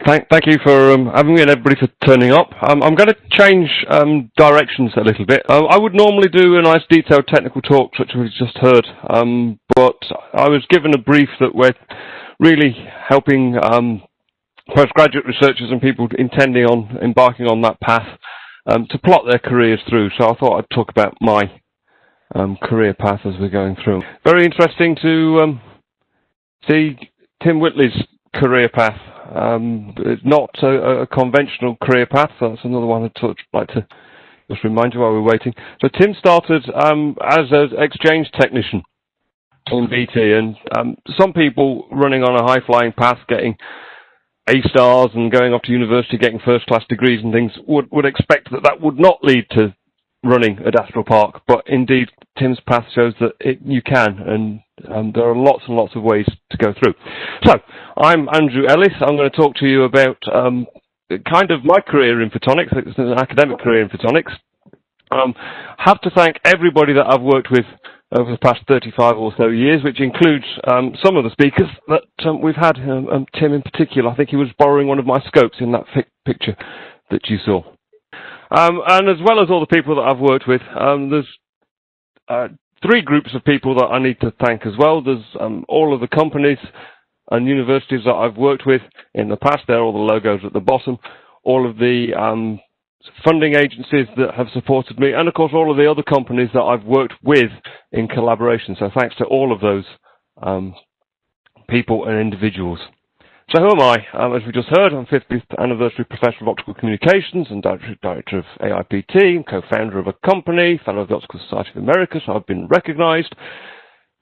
Thank you for having me and everybody for turning up. I'm going to change directions a little bit. I would normally do a nice detailed technical talk, such as we just heard, but I was given a brief that we're really helping postgraduate researchers and people intending on embarking on that path to plot their careers through. So I thought I'd talk about my career path as we're going through. Very interesting to see Tim Whitley's career path. It's not a conventional career path. So that's another one I'd like to just remind you while we're waiting. So Tim started as an exchange technician in BT, and some people running on a high-flying path, getting A stars and going off to university, getting first-class degrees and things, would expect that would not lead to running at Astral Park, but indeed Tim's path shows that you can, and there are lots and lots of ways to go through. So, I'm Andrew Ellis. I'm going to talk to you about kind of my career in photonics. It's an academic career in photonics. Have to thank everybody that I've worked with over the past 35 or so years, which includes some of the speakers that we've had, Tim in particular. I think he was borrowing one of my scopes in that picture that you saw. And as well as all the people that I've worked with, there's three groups of people that I need to thank as well. There's all of the companies and universities that I've worked with in the past. There are all the logos at the bottom. All of the funding agencies that have supported me, and of course all of the other companies that I've worked with in collaboration. So thanks to all of those people and individuals. So who am I? As we just heard, I'm 50th Anniversary Professor of Optical Communications and Director of AIPT, and co-founder of a company, Fellow of the Optical Society of America, so I've been recognised.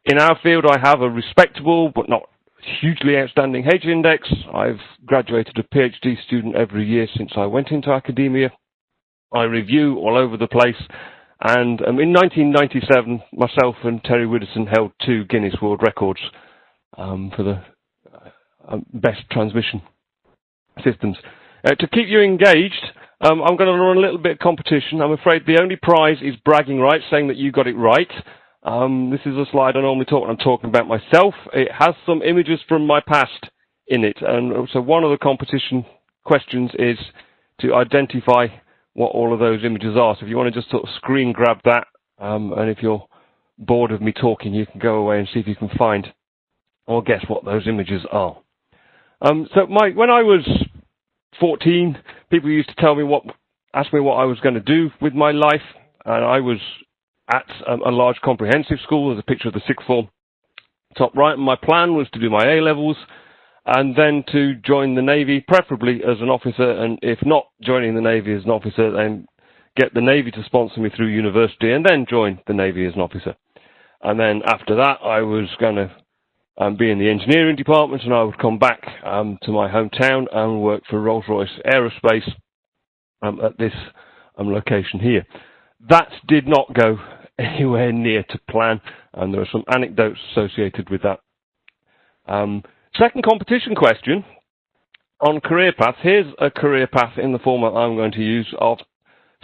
In our field, I have a respectable but not hugely outstanding H index. I've graduated a PhD student every year since I went into academia. I review all over the place, and in 1997, myself and Terry Widdowson held 2 Guinness World Records for the best transmission systems. To keep you engaged, I'm going to run a little bit of competition. I'm afraid the only prize is bragging rights, saying that you got it right. This is a slide I normally talk when I'm talking about myself. It has some images from my past in it, and so one of the competition questions is to identify what all of those images are. So if you want to just sort of screen grab that, and if you're bored of me talking, you can go away and see if you can find or guess what those images are. When I was 14, people used to ask me what I was going to do with my life, and I was at a large comprehensive school. There's a picture of the sixth form top right, and my plan was to do my A-levels and then to join the Navy, preferably as an officer, and if not joining the Navy as an officer, then get the Navy to sponsor me through university and then join the Navy as an officer. And then after that, I was going to be in the engineering department, and I would come back to my hometown and work for Rolls-Royce Aerospace at this location here. That did not go anywhere near to plan, and there are some anecdotes associated with that. Second competition question on career paths. Here's a career path in the format I'm going to use of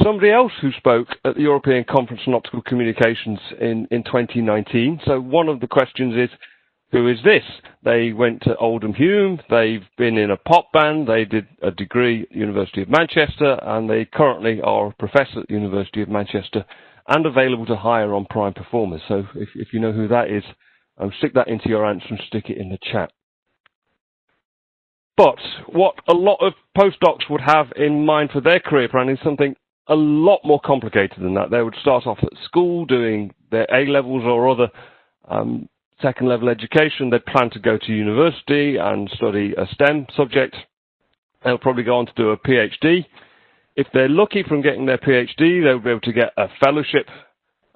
somebody else who spoke at the European Conference on Optical Communications in 2019. So one of the questions is, who is this? They went to Oldham Hume, they've been in a pop band, they did a degree at the University of Manchester, and they currently are a professor at the University of Manchester and available to hire on prime performers. So if you know who that is, stick that into your answer and stick it in the chat. But what a lot of postdocs would have in mind for their career plan is something a lot more complicated than that. They would start off at school doing their A-levels or other second-level education. They'd plan to go to university and study a STEM subject. They'll probably go on to do a PhD. If they're lucky from getting their PhD, they'll be able to get a fellowship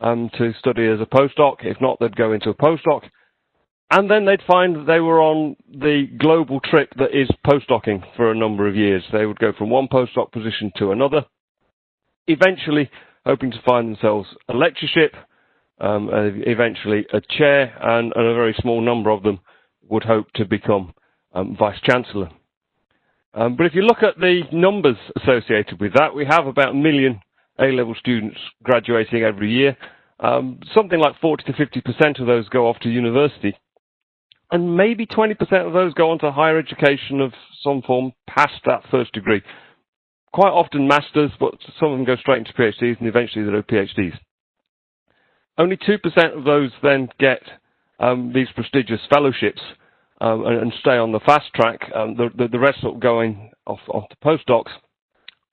to study as a postdoc. If not, they'd go into a postdoc. And then they'd find that they were on the global trip that is postdocing for a number of years. They would go from one postdoc position to another, eventually hoping to find themselves a lectureship, eventually a chair, and a very small number of them would hope to become Vice-Chancellor. But if you look at the numbers associated with that, we have about 1 million A-level students graduating every year. Something like 40 to 50% of those go off to university. And maybe 20% of those go on to higher education of some form, past that first degree. Quite often masters, but some of them go straight into PhDs, and eventually they're PhDs. Only 2% of those then get these prestigious fellowships and stay on the fast track. The rest sort of going off to postdocs,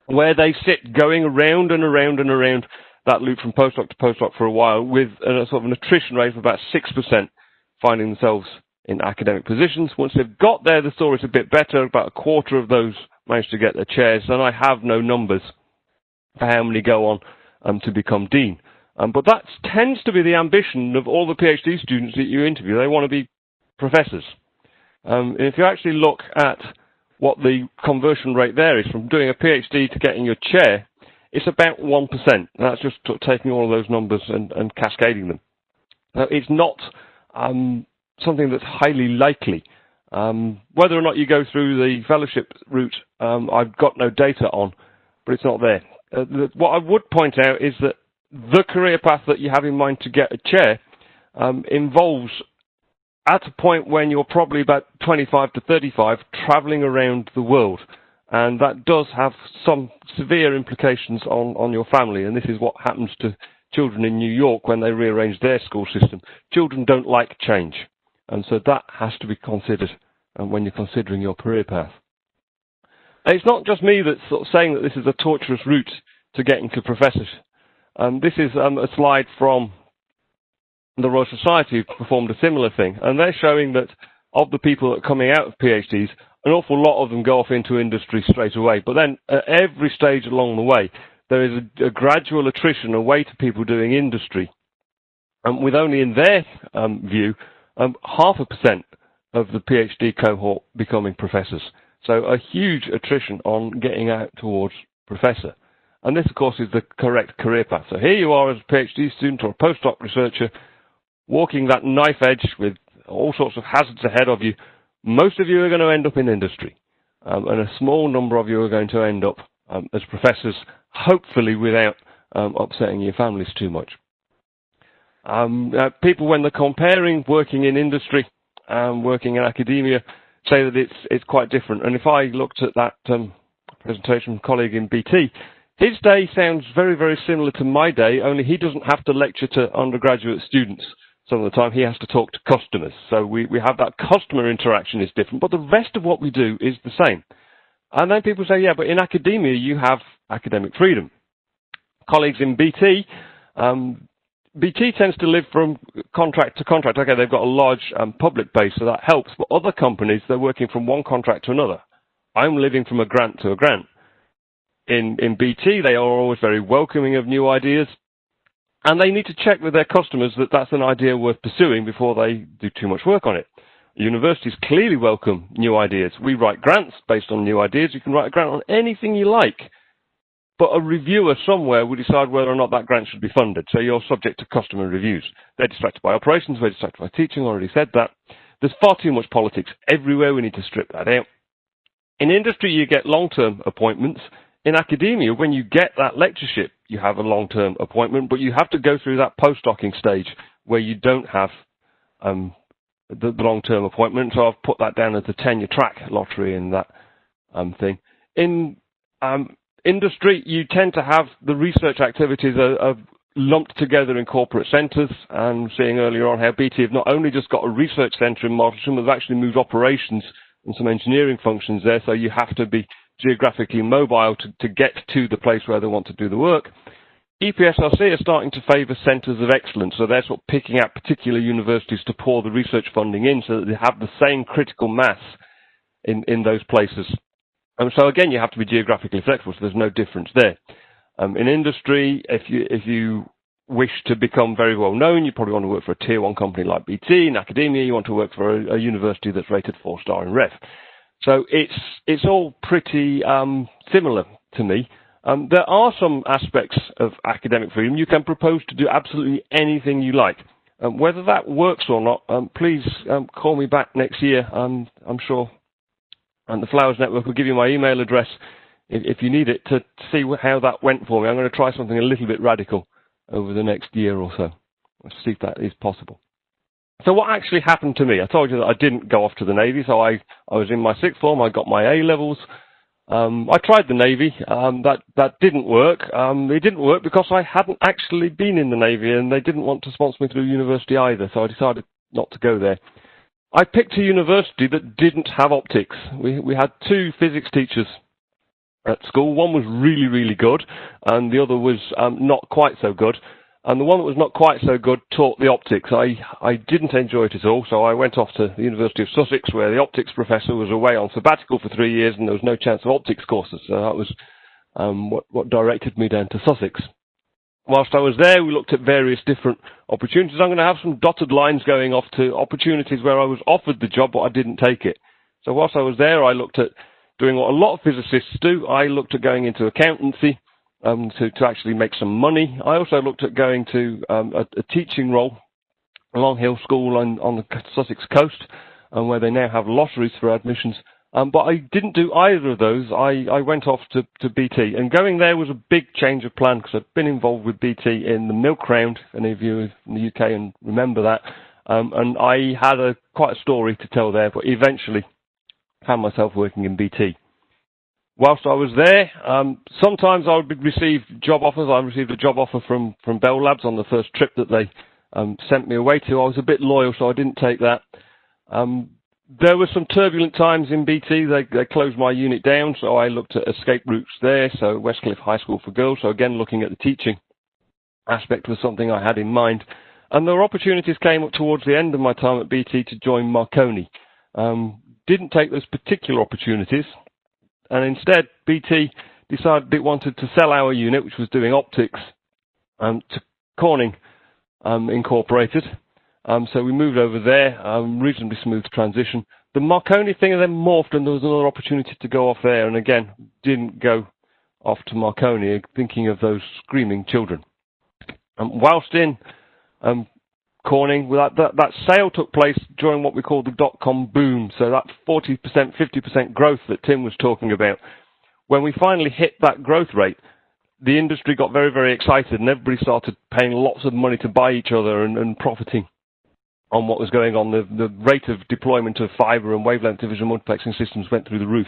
where they sit going around and around and around that loop from postdoc to postdoc for a while, with a sort of an attrition rate of about 6% finding themselves in academic positions. Once they've got there, the story's a bit better. About a quarter of those manage to get their chairs, and I have no numbers for how many go on to become dean. But that tends to be the ambition of all the PhD students that you interview. They want to be professors. If you actually look at what the conversion rate there is from doing a PhD to getting your chair, it's about 1%. That's just taking all of those numbers and cascading them. Now, it's not something that's highly likely. Whether or not you go through the fellowship route, I've got no data on, but it's not there. What I would point out is that the career path that you have in mind to get a chair involves, at a point when you're probably about 25 to 35, traveling around the world. And that does have some severe implications on your family. And this is what happens to children in New York when they rearrange their school system. Children don't like change. And so that has to be considered when you're considering your career path. And it's not just me that's sort of saying that this is a torturous route to getting to professorship. This is a slide from the Royal Society, who performed a similar thing. And they're showing that of the people that are coming out of PhDs, an awful lot of them go off into industry straight away. But then at every stage along the way, there is a gradual attrition away to people doing industry. With only in their view, 0.5% of the PhD cohort becoming professors. So a huge attrition on getting out towards professor. And this, of course, is the correct career path. So here you are as a PhD student or a postdoc researcher, walking that knife edge with all sorts of hazards ahead of you. Most of you are going to end up in industry, and a small number of you are going to end up as professors, hopefully without upsetting your families too much. People, when they're comparing working in industry and working in academia, say that it's quite different. And if I looked at that presentation from a colleague in BT, his day sounds very, very similar to my day, only he doesn't have to lecture to undergraduate students. Some of the time he has to talk to customers. So we have that customer interaction is different, but the rest of what we do is the same. And then people say, yeah, but in academia you have academic freedom. Colleagues in BT, BT tends to live from contract to contract. Okay, they've got a large public base, so that helps. But other companies, they're working from one contract to another. I'm living from a grant to a grant. In BT, they are always very welcoming of new ideas. And they need to check with their customers that that's an idea worth pursuing before they do too much work on it. Universities clearly welcome new ideas. We write grants based on new ideas. You can write a grant on anything you like. But a reviewer somewhere will decide whether or not that grant should be funded. So you're subject to customer reviews. They're distracted by operations. They're distracted by teaching. I already said that. There's far too much politics everywhere. We need to strip that out. In industry, you get long-term appointments. In academia, when you get that lectureship, you have a long-term appointment, but you have to go through that postdocing stage where you don't have the long-term appointment. So I've put that down as the tenure track lottery in that thing. In industry, you tend to have the research activities are lumped together in corporate centres. And seeing earlier on how BT have not only just got a research centre in Martlesham, they've actually moved operations and some engineering functions there. So you have to be geographically mobile to get to the place where they want to do the work. EPSRC are starting to favour centres of excellence, so they're sort of picking out particular universities to pour the research funding in so that they have the same critical mass in those places. So again, you have to be geographically flexible, so there's no difference there. In industry, if you wish to become very well known, you probably want to work for a tier 1 company like BT. In academia, you want to work for a university that's rated 4-star in REF. So it's all pretty similar to me. There are some aspects of academic freedom. You can propose to do absolutely anything you like. Whether that works or not, please call me back next year. I'm sure the Flowers Network will give you my email address if you need it to see how that went for me. I'm going to try something a little bit radical over the next year or so. Let's see if that is possible. So what actually happened to me? I told you that I didn't go off to the Navy, so I was in my 6th form, I got my A-levels, I tried the Navy. That didn't work. It didn't work because I hadn't actually been in the Navy, and they didn't want to sponsor me through university either, so I decided not to go there. I picked a university that didn't have optics. We had two physics teachers at school. One was really, really good, and the other was not quite so good. And the one that was not quite so good taught the optics. I didn't enjoy it at all, so I went off to the University of Sussex, where the optics professor was away on sabbatical for 3 years, and there was no chance of optics courses. So that was what directed me down to Sussex. Whilst I was there, we looked at various different opportunities. I'm going to have some dotted lines going off to opportunities where I was offered the job, but I didn't take it. So whilst I was there, I looked at doing what a lot of physicists do. I looked at going into accountancy to actually make some money. I also looked at going to a teaching role at Long Hill School on the Sussex coast, where they now have lotteries for admissions. But I didn't do either of those. I went off to BT, and going there was a big change of plan because I'd been involved with BT in the milk round, if any of you in the UK and remember that. And I had quite a story to tell there, but eventually found myself working in BT. Whilst I was there, sometimes I would receive job offers. I received a job offer from Bell Labs on the first trip that they sent me away to. I was a bit loyal, so I didn't take that. There were some turbulent times in BT. They closed my unit down, so I looked at escape routes there, so Westcliff High School for Girls. So again, looking at the teaching aspect was something I had in mind. And there were opportunities came up towards the end of my time at BT to join Marconi. Didn't take those particular opportunities. And instead, BT decided it wanted to sell our unit, which was doing optics, to Corning Incorporated. So we moved over there, reasonably smooth transition. The Marconi thing then morphed, and there was another opportunity to go off there, and again, didn't go off to Marconi, thinking of those screaming children. Whilst in Corning, that sale took place during what we call the dot-com boom, so that 40%, 50% growth that Tim was talking about. When we finally hit that growth rate, the industry got very, very excited, and everybody started paying lots of money to buy each other and profiting on what was going on. The rate of deployment of fiber and wavelength division multiplexing systems went through the roof.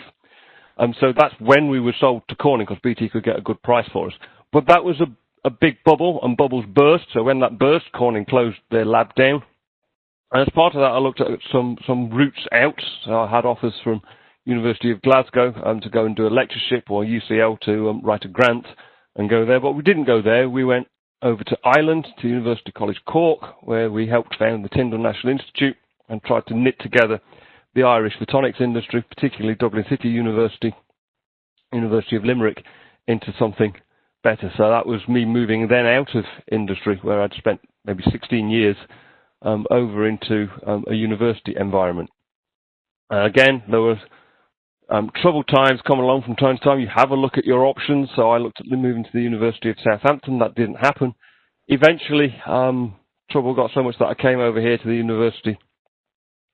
So that's when we were sold to Corning, because BT could get a good price for us. But that was a big bubble, and bubbles burst. So when that burst, Corning closed their lab down. And as part of that, I looked at some routes out. So I had offers from University of Glasgow to go and do a lectureship, or UCL to write a grant and go there. But we didn't go there. We went over to Ireland, to University College Cork, where we helped found the Tyndall National Institute and tried to knit together the Irish photonics industry, particularly Dublin City University, University of Limerick, into something better. So that was me moving then out of industry, where I'd spent maybe 16 years, over into a university environment. Again, there was troubled times come along from time to time. You have a look at your options. So I looked at moving to the University of Southampton. That didn't happen. Eventually, trouble got so much that I came over here to the University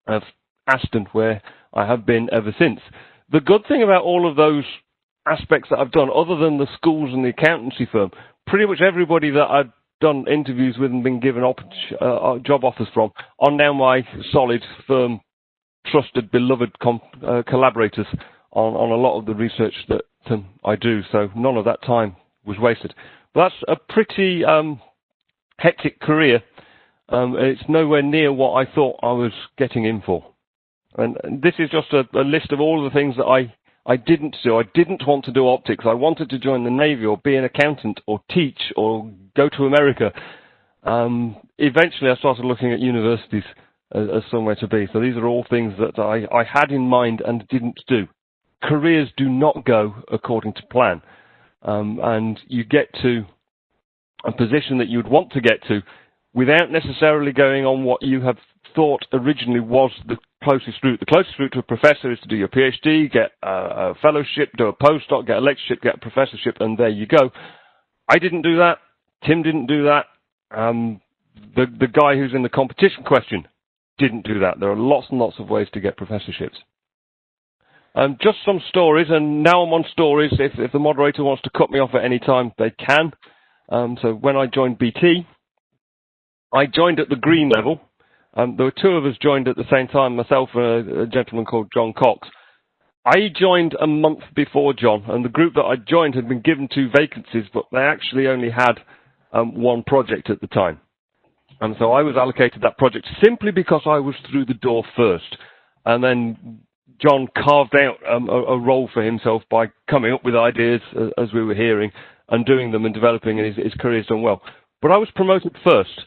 of Aston, where I have been ever since. The good thing about all of those aspects that I've done, other than the schools and the accountancy firm, pretty much everybody that I've done interviews with and been given job offers from are now my solid, firm, trusted, beloved collaborators on a lot of the research that I do. So none of that time was wasted. But that's a pretty hectic career. It's nowhere near what I thought I was getting in for. And this is just a list of all of the things that I didn't do. I didn't want to do optics. I wanted to join the Navy or be an accountant or teach or go to America. Eventually I started looking at universities as somewhere to be. So these are all things that I had in mind and didn't do. Careers do not go according to plan. And you get to a position that you'd want to get to without necessarily going on what you have thought originally was the closest route. The closest route to a professor is to do your PhD, get a fellowship, do a postdoc, get a lectureship, get a professorship, and there you go. I didn't do that. Tim didn't do that. The guy who's in the competition question didn't do that. There are lots and lots of ways to get professorships. Just some stories, and now I'm on stories. If the moderator wants to cut me off at any time, they can. So when I joined BT, I joined at the green level. There were two of us joined at the same time, myself and a gentleman called John Cox. I joined a month before John, and the group that I joined had been given 2 vacancies, but they actually only had 1 project at the time. And so I was allocated that project simply because I was through the door first. And then John carved out a role for himself by coming up with ideas, as we were hearing, and doing them and developing, and his career's done well. But I was promoted first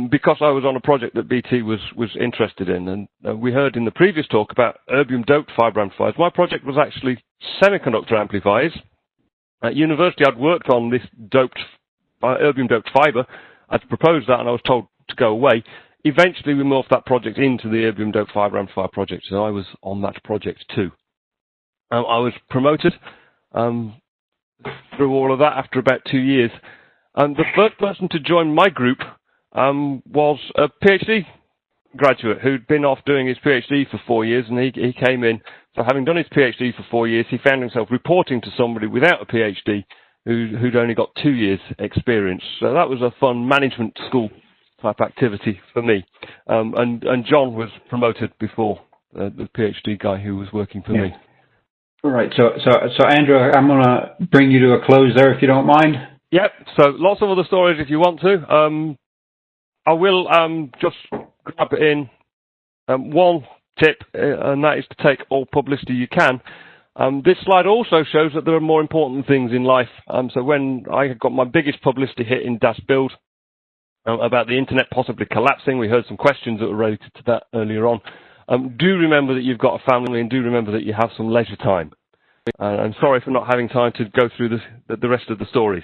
because I was on a project that BT was interested in. And we heard in the previous talk about erbium-doped fiber amplifiers. My project was actually semiconductor amplifiers. At university, I'd worked on this erbium-doped fiber. I'd proposed that, and I was told to go away. Eventually, we morphed that project into the erbium-doped fiber amplifier project, so I was on that project too. I was promoted through all of that after about 2 years. And the first person to join my group was a PhD graduate who'd been off doing his PhD for 4 years, and he came in. So having done his PhD for 4 years, he found himself reporting to somebody without a PhD who'd only got 2 years experience. So that was a fun management school type activity for me. And John was promoted before the PhD guy who was working for me. All right. So Andrew, I'm going to bring you to a close there if you don't mind. Yep. So lots of other stories if you want to. I will just grab in one tip, and that is to take all publicity you can. This slide also shows that there are more important things in life. So when I got my biggest publicity hit in Das Build about the internet possibly collapsing, we heard some questions that were related to that earlier on. Do remember that you've got a family, and do remember that you have some leisure time. I'm sorry for not having time to go through the rest of the stories.